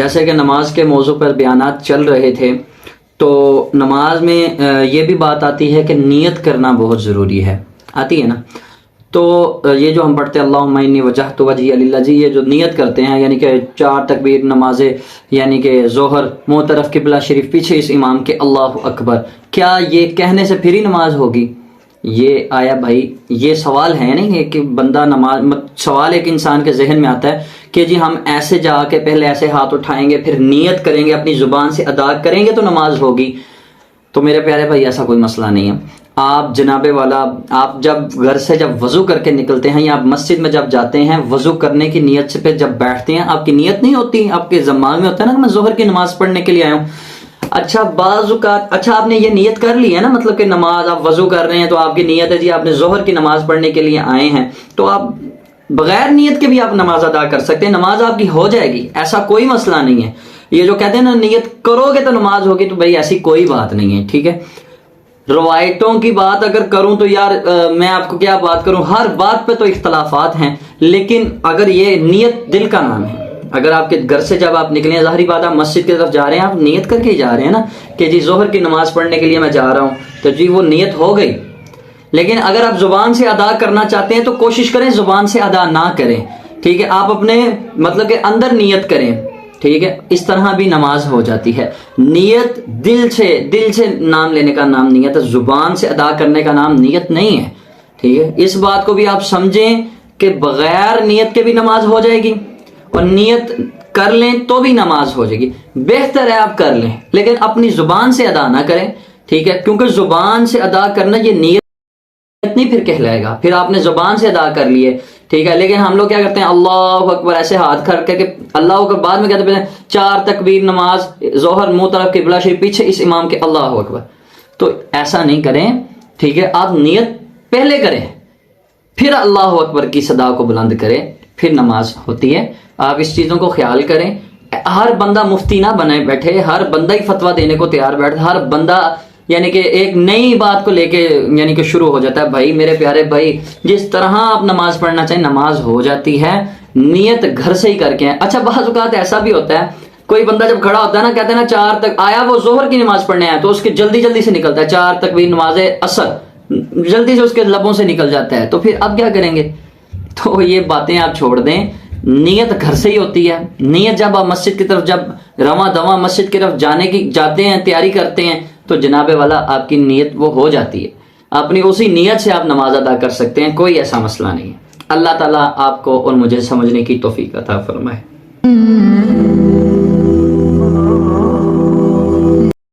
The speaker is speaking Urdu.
جیسے کہ نماز کے موضوع پر بیانات چل رہے تھے، تو نماز میں یہ بھی بات آتی ہے کہ نیت کرنا بہت ضروری ہے، آتی ہے نا؟ تو یہ جو ہم پڑھتے ہیں اللہم انی وجہت وجہی للہ، جی یہ جو نیت کرتے ہیں، یعنی کہ 4 تکبیر نمازیں، یعنی کہ ظہر منہ طرف قبلہ شریف، پیچھے اس امام کے اللہ اکبر، کیا یہ کہنے سے پھر ہی نماز ہوگی؟ یہ آیا بھائی، یہ سوال ہے نہیں کہ بندہ نماز، سوال ایک انسان کے ذہن میں آتا ہے کہ جی ہم ایسے جا کے پہلے ایسے ہاتھ اٹھائیں گے، پھر نیت کریں گے، اپنی زبان سے ادا کریں گے تو نماز ہوگی۔ تو میرے پیارے بھائی ایسا کوئی مسئلہ نہیں ہے۔ آپ جناب والا، آپ جب گھر سے جب وضو کر کے نکلتے ہیں یا آپ مسجد میں جب جاتے ہیں، وضو کرنے کی نیت سے پہ جب بیٹھتے ہیں، آپ کی نیت نہیں ہوتی، آپ کے دماغ میں ہوتا ہے نا کہ میں ظہر کی نماز پڑھنے کے لیے آیا ہوں۔ اچھا بعض اوقات، اچھا آپ نے یہ نیت کر لی ہے نا، مطلب کہ نماز آپ وضو کر رہے ہیں تو آپ کی نیت ہے جی آپ نے ظہر کی نماز پڑھنے کے لیے آئے ہیں، تو آپ بغیر نیت کے بھی آپ نماز ادا کر سکتے ہیں، نماز آپ کی ہو جائے گی، ایسا کوئی مسئلہ نہیں ہے۔ یہ جو کہتے ہیں نا نیت کرو گے تو نماز ہوگی، تو بھائی ایسی کوئی بات نہیں ہے، ٹھیک ہے؟ روایتوں کی بات اگر کروں تو یار میں آپ کو کیا بات کروں، ہر بات پہ تو اختلافات ہیں، لیکن اگر یہ نیت دل کا نام ہے، اگر آپ کے گھر سے جب آپ نکلے ہیں، ظاہری بات آپ مسجد کی طرف جا رہے ہیں، آپ نیت کر کے ہی جا رہے ہیں نا کہ جی ظہر کی نماز پڑھنے کے لیے میں جا رہا ہوں، تو جی وہ نیت ہو گئی۔ لیکن اگر آپ زبان سے ادا کرنا چاہتے ہیں تو کوشش کریں زبان سے ادا نہ کریں، ٹھیک ہے؟ آپ اپنے مطلب کہ اندر نیت کریں، ٹھیک ہے؟ اس طرح بھی نماز ہو جاتی ہے۔ نیت دل سے نام لینے کا نام نیت ہے، زبان سے ادا کرنے کا نام نیت نہیں ہے، ٹھیک ہے؟ اس بات کو بھی آپ سمجھیں کہ بغیر نیت کے بھی نماز ہو جائے گی، اور نیت کر لیں تو بھی نماز ہو جائے گی۔ بہتر ہے آپ کر لیں لیکن اپنی زبان سے ادا نہ کریں، ٹھیک ہے؟ کیونکہ زبان سے ادا کرنا یہ نیت نہیں پھر کہلائے گا، پھر آپ نے زبان سے ادا کر لیے، ٹھیک ہے؟ لیکن ہم لوگ کیا کرتے ہیں، اللہ اکبر ایسے ہاتھ کھڑ کر کے اللہ اکبر، بعد میں کہتے ہیں 4 تکبیر نماز ظہر منہ طرف قبلہ شریف، پیچھے اس امام کے اللہ اکبر۔ تو ایسا نہیں کریں، ٹھیک ہے؟ آپ نیت پہلے کریں، پھر اللہ اکبر کی صدا کو بلند کریں، پھر نماز ہوتی ہے۔ آپ اس چیزوں کو خیال کریں۔ ہر بندہ مفتی نہ بنے بیٹھے، ہر بندہ ہی فتویٰ دینے کو تیار بیٹھے، ہر بندہ یعنی کہ ایک نئی بات کو لے کے یعنی کہ شروع ہو جاتا ہے۔ بھائی میرے پیارے بھائی، جس طرح آپ نماز پڑھنا چاہیں نماز ہو جاتی ہے، نیت گھر سے ہی کر کے ہیں۔ اچھا بعض اوقات ایسا بھی ہوتا ہے، کوئی بندہ جب کھڑا ہوتا ہے نا، کہتے ہیں نا 4 تک آیا، وہ ظہر کی نماز پڑھنے آیا تو اس کی جلدی سے نکلتا ہے، 4 تکبیر نماز اثر جلدی سے اس کے لبوں سے نکل جاتا ہے، تو پھر اب کیا کریں گے؟ تو یہ باتیں آپ چھوڑ دیں، نیت گھر سے ہی ہوتی ہے۔ نیت جب آپ مسجد کی طرف جب رواں دواں مسجد کی طرف جاتے ہیں، تیاری کرتے ہیں، تو جناب والا آپ کی نیت وہ ہو جاتی ہے، اپنی اسی نیت سے آپ نماز ادا کر سکتے ہیں، کوئی ایسا مسئلہ نہیں ہے۔ اللہ تعالیٰ آپ کو اور مجھے سمجھنے کی توفیق عطا فرمائے۔